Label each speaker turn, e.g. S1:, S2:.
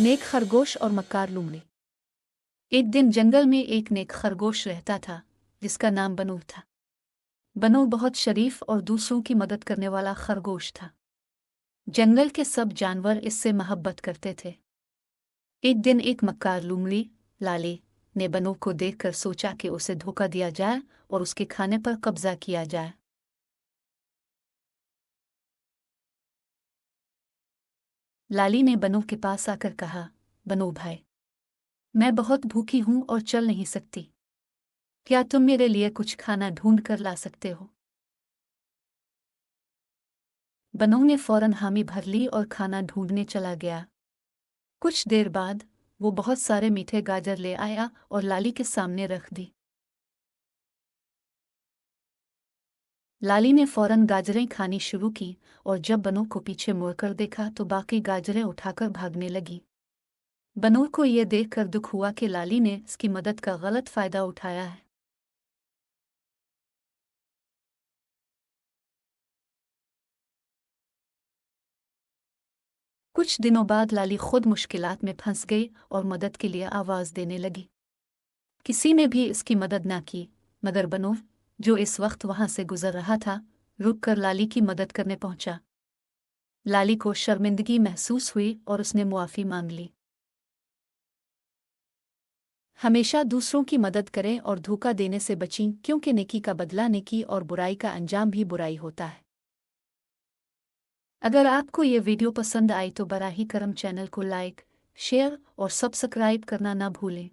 S1: नेक खरगोश और मक्कार लोमड़ी। एक दिन जंगल में एक नेक खरगोश रहता था जिसका नाम बनू था। बनू बहुत शरीफ और दूसरों की मदद करने वाला खरगोश था। जंगल के सब जानवर इससे मोहब्बत करते थे। एक दिन एक मक्कार लोमड़ी लाली ने बनू को देखकर सोचा कि उसे धोखा दिया जाए और उसके खाने पर कब्जा किया जाए। लाली ने बनू के पास आकर कहा, बनू भाई, मैं बहुत भूखी हूं और चल नहीं सकती। क्या तुम मेरे लिए कुछ खाना ढूंढ कर ला सकते हो? बनू ने फौरन हामी भर ली और खाना ढूंढने चला गया। कुछ देर बाद वो बहुत सारे मीठे गाजर ले आया और लाली के सामने रख दी। लाली ने फौरन गाजरें खानी शुरू की और जब बनू को पीछे मुड़कर देखा तो बाकी गाजरें उठाकर भागने लगी। बनू को यह देखकर दुख हुआ कि लाली ने इसकी मदद का गलत फायदा उठाया है। कुछ दिनों बाद लाली खुद मुश्किलात में फंस गई और मदद के लिए आवाज़ देने लगी। किसी ने भी इसकी मदद ना की, मगर बनू, जो इस वक्त वहां से गुजर रहा था, रुककर लाली की मदद करने पहुंचा। लाली को शर्मिंदगी महसूस हुई और उसने मुआफ़ी मांग ली। हमेशा दूसरों की मदद करें और धोखा देने से बचें, क्योंकि नेकी का बदला नेकी और बुराई का अंजाम भी बुराई होता है। अगर आपको ये वीडियो पसंद आई तो बराह करम चैनल को लाइक, शेयर और सब्सक्राइब करना ना भूलें।